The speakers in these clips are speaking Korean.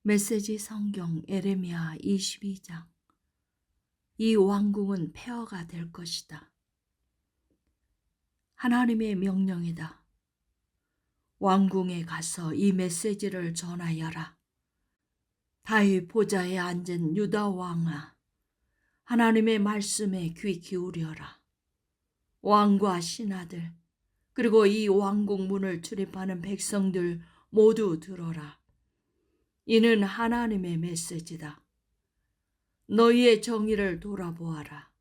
메시지 성경 에레미야 22장. 이 왕궁은 폐허가 될 것이다. 하나님의 명령이다. 왕궁에 가서 이 메시지를 전하여라. 다윗 보좌에 앉은 유다 왕아, 하나님의 말씀에 귀 기울여라. 왕과 신하들, 그리고 이 왕궁 문을 출입하는 백성들 모두 들어라. 이는 하나님의 메시지다. 너희의 정의를 돌아보아라.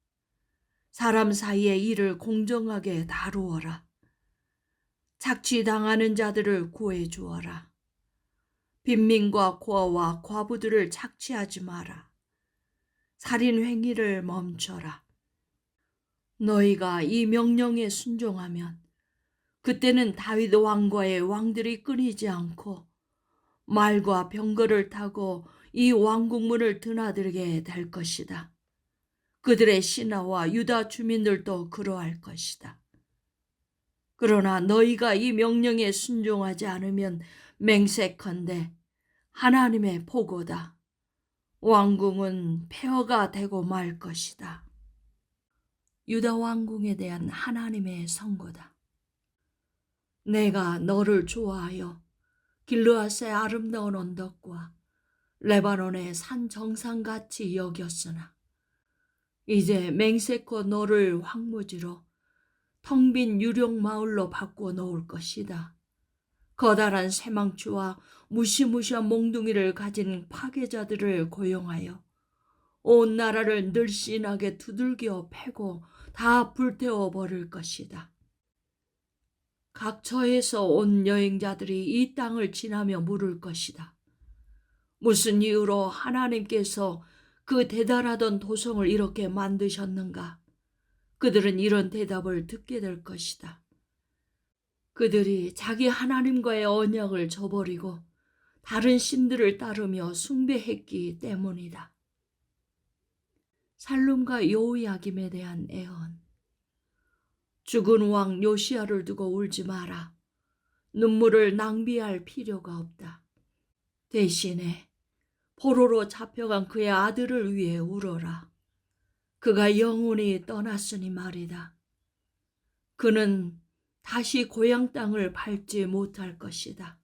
사람 사이의 일을 공정하게 다루어라. 착취당하는 자들을 구해 주어라. 빈민과 고아와 과부들을 착취하지 마라. 살인 행위를 멈춰라. 너희가 이 명령에 순종하면 그때는 다윗 왕과의 왕들이 끊이지 않고 말과 병거를 타고 이 왕궁문을 드나들게 될 것이다. 그들의 신하와 유다 주민들도 그러할 것이다. 그러나 너희가 이 명령에 순종하지 않으면 맹세컨대 하나님의 보고다. 왕궁은 폐허가 되고 말 것이다. 유다 왕궁에 대한 하나님의 선고다. 내가 너를 좋아하여 길르앗의 아름다운 언덕과 레바논의 산 정상같이 여겼으나 이제 맹세코 너를 황무지로 텅 빈 유령 마을로 바꾸어 놓을 것이다. 커다란 쇠망치와 무시무시한 몽둥이를 가진 파괴자들을 고용하여 온 나라를 늘씬하게 두들겨 패고 다 불태워 버릴 것이다. 각 처에서 온 여행자들이 이 땅을 지나며 물을 것이다. 무슨 이유로 하나님께서 그 대단하던 도성을 이렇게 만드셨는가? 그들은 이런 대답을 듣게 될 것이다. 그들이 자기 하나님과의 언약을 저버리고 다른 신들을 따르며 숭배했기 때문이다. 살룸과 여호야김에 대한 애언. 죽은 왕 요시야를 두고 울지 마라. 눈물을 낭비할 필요가 없다. 대신에 포로로 잡혀간 그의 아들을 위해 울어라. 그가 영원히 떠났으니 말이다. 그는 다시 고향 땅을 밟지 못할 것이다.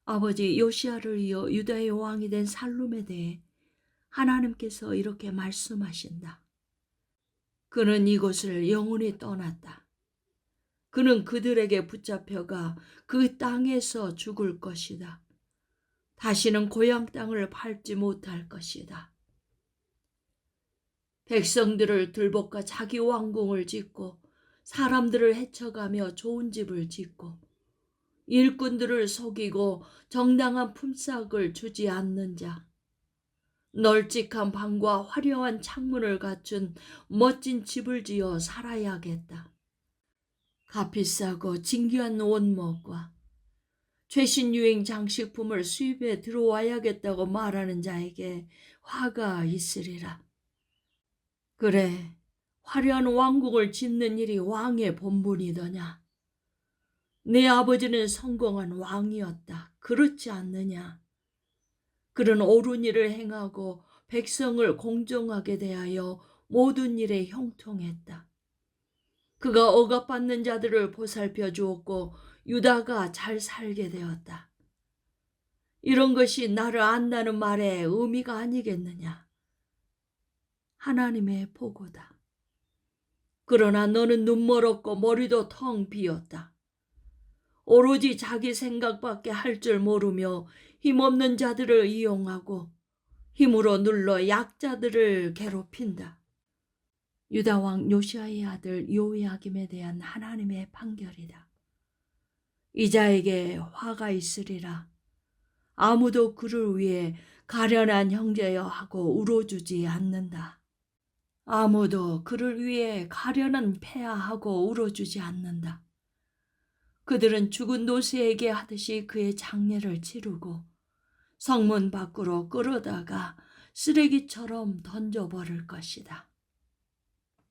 아버지 요시야를 이어 유다의 왕이 된 살룸에 대해 하나님께서 이렇게 말씀하신다. 그는 이곳을 영원히 떠났다. 그는 그들에게 붙잡혀가 그 땅에서 죽을 것이다. 다시는 고향 땅을 밟지 못할 것이다. 백성들을 들볶아 자기 왕궁을 짓고 사람들을 해쳐가며 좋은 집을 짓고 일꾼들을 속이고 정당한 품삯을 주지 않는 자, 널찍한 방과 화려한 창문을 갖춘 멋진 집을 지어 살아야겠다. 값비싸고 진귀한 원목과 최신 유행 장식품을 수입해 들어와야겠다고 말하는 자에게 화가 있으리라. 그래, 화려한 왕국을 짓는 일이 왕의 본분이더냐? 내 아버지는 성공한 왕이었다. 그렇지 않느냐? 그는 옳은 일을 행하고 백성을 공정하게 대하여 모든 일에 형통했다. 그가 억압받는 자들을 보살펴 주었고 유다가 잘 살게 되었다. 이런 것이 나를 안다는 말의 의미가 아니겠느냐? 하나님의 보고다. 그러나 너는 눈멀었고 머리도 텅 비었다. 오로지 자기 생각밖에 할 줄 모르며 힘없는 자들을 이용하고 힘으로 눌러 약자들을 괴롭힌다. 유다 왕 요시야의 아들 요야김에 대한 하나님의 판결이다. 이자에게 화가 있으리라. 아무도 그를 위해 가련한 형제여 하고 울어주지 않는다. 아무도 그를 위해 가련한 폐하하고 울어주지 않는다. 그들은 죽은 노새에게 하듯이 그의 장례를 치르고 성문 밖으로 끌어다가 쓰레기처럼 던져버릴 것이다.